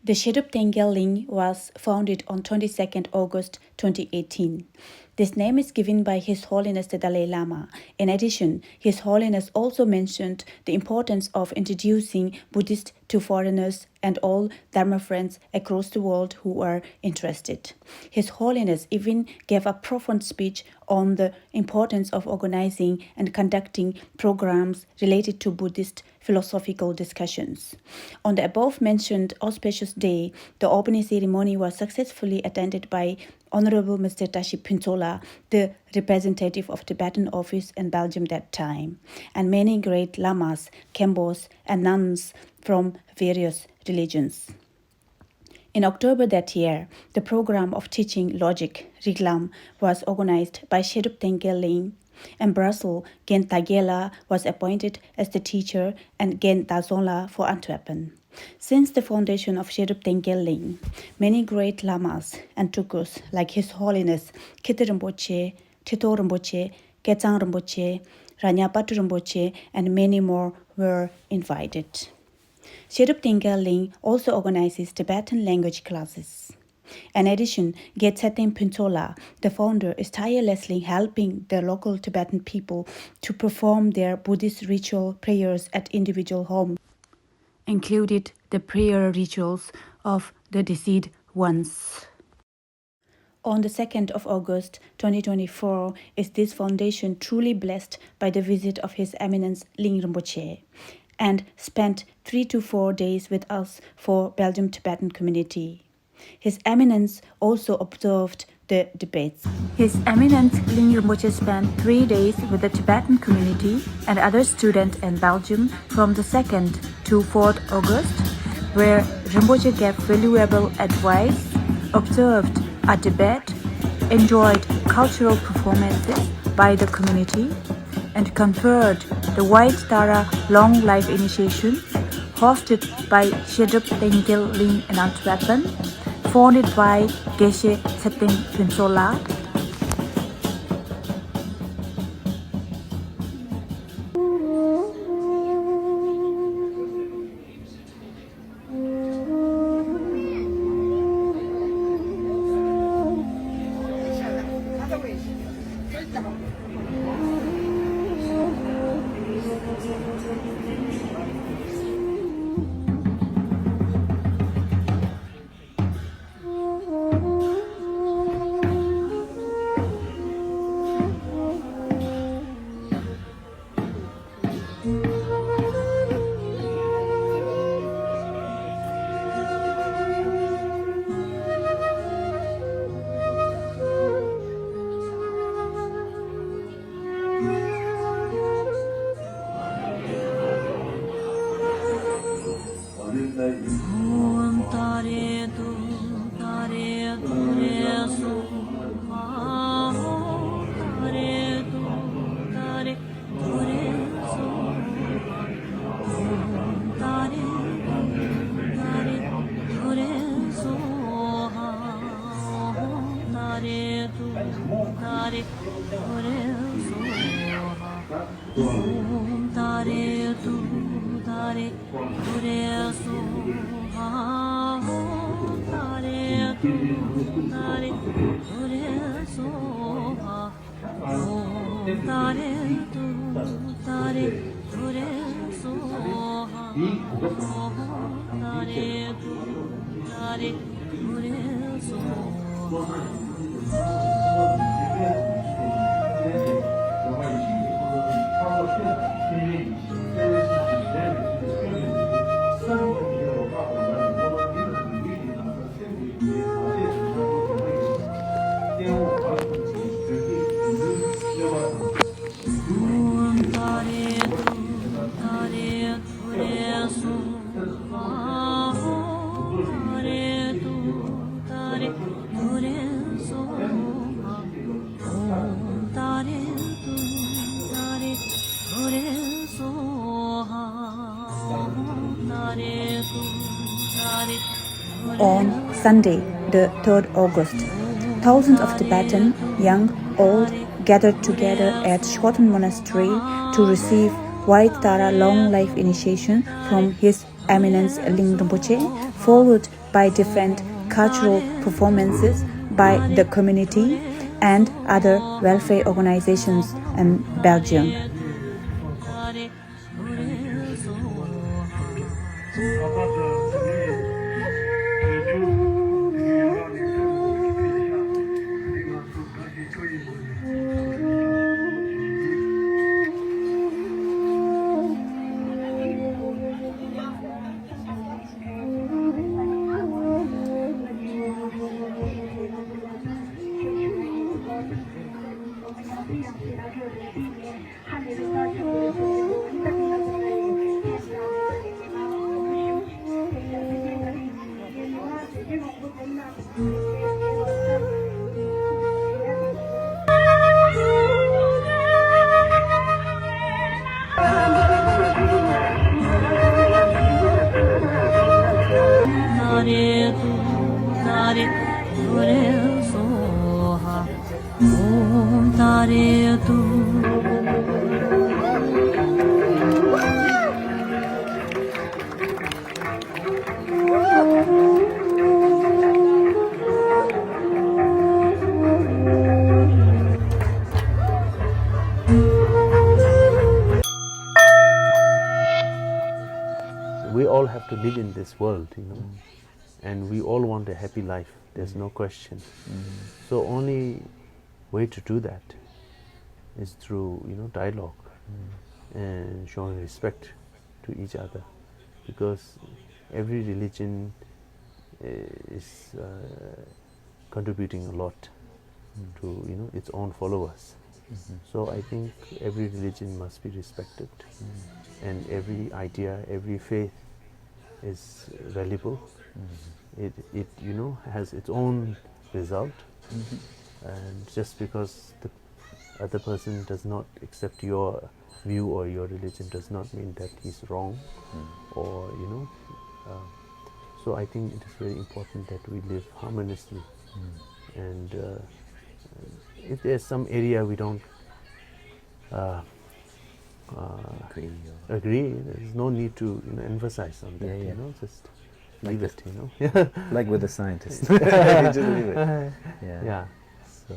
The Shedrup Tengyal Ling was founded on 22nd August 2018. This name is given by His Holiness the Dalai Lama. In addition, His Holiness also mentioned the importance of introducing Buddhists to foreigners and all Dharma friends across the world who are interested. His Holiness even gave a profound speech on the importance of organizing and conducting programs related to Buddhist philosophical discussions. On the above-mentioned auspicious day, the opening ceremony was successfully attended by Honorable Mr. Tashi Pintola, the representative of Tibetan office in Belgium that time, and many great lamas, khenpos, and nuns from various religions. In October that year, the program of teaching logic, Riglam, was organized by Shedrup Tengyal Ling. In Brussels, Gen Tagela was appointed as the teacher and Gen Dazola for Antwerpen. Since the foundation of Shedrup Tengyal Ling, many great lamas and tukus like His Holiness Khiti Rinpoche, Thito Rinpoche, Ketsang Rinpoche, Ranyapatu Rinpoche, and many more were invited. Shedrup Tengyal Ling also organizes Tibetan language classes. In addition, Getsetem Pintola, the founder, is tirelessly helping the local Tibetan people to perform their Buddhist ritual prayers at individual homes, included the prayer rituals of the deceased ones. On the 2nd of August 2024 is this foundation truly blessed by the visit of His Eminence Ling Rinpoche, and spent 3 to 4 days with us for Belgium Tibetan community. His Eminence also observed the debates. His Eminence Ling Rinpoche spent 3 days with the Tibetan community and other students in Belgium from the 2nd to 4th August, where Rinpoche gave valuable advice, observed a debate, enjoyed cultural performances by the community, and conferred the White Tara Long Life Initiation, hosted by Shedrup Tengyal Ling in Antwerpen, founded by Geshe Tseting Pinsola. On Sunday, the 3rd August, thousands of Tibetan, young, old, gathered together at Shoten Monastery to receive White Tara Long Life Initiation from His Eminence Ling Rinpoche, followed by different cultural performances by the community and other welfare organizations in Belgium. We all have to live in this world, and we all want a happy life. There's no question. So only way to do that is through dialogue and showing respect to each other, because every religion is contributing a lot to its own followers. So I think every religion must be respected, and every idea, every faith is valuable. It has its own result, and just because the other person does not accept your view or your religion does not mean that he's wrong, or so I think it is very important that we live harmoniously, and if there's some area we don't agree, there's no need to emphasize on that. Just like leave it. Like with the scientists. Just leave it. Yeah. So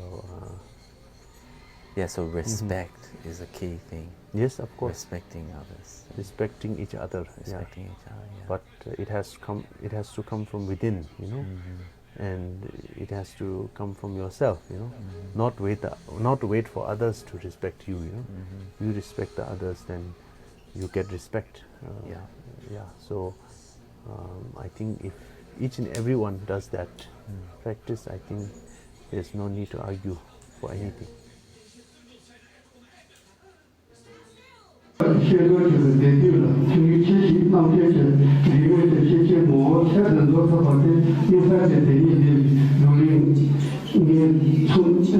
so respect is a key thing. yes, of course, Respecting others. respecting each other. Respecting each other. Yeah. But it has to come from within, and it has to come from yourself, not wait for others to respect you. You respect the others, then you get respect. So I think if each and everyone does that practice, I think there's no need to argue for anything. 写歌就是得对了，从于学习当学习，里面这些节目，前阵做是好的，有三些对你的努力，你从基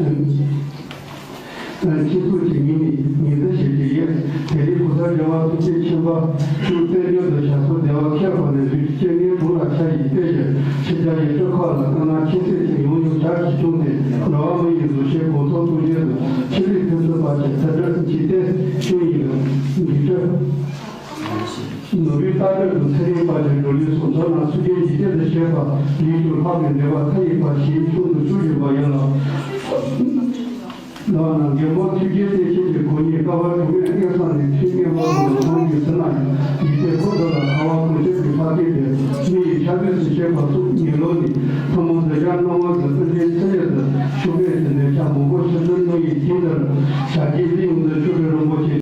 础经历，你的学习也，这里不少地方这些情况，就在有的下属地方开放的，对今年中了下一代人，现在也是靠了，跟他亲自经拥有家庭中的，让我们有些共同作业的，其实就是把这这几代就一个。 你这努力大这种才能把这努力送到那世界一切的想法，你就他们对吧？他也把心中的注意吧，也了。那给我推荐这些就可以，搞完后面电商的推荐我们从就是那一些获得了，他往后就是他这个，你相对是些搞出你了的，他们这家弄我这些之类的，后面现在像我是真的已经的，下季利用的就是。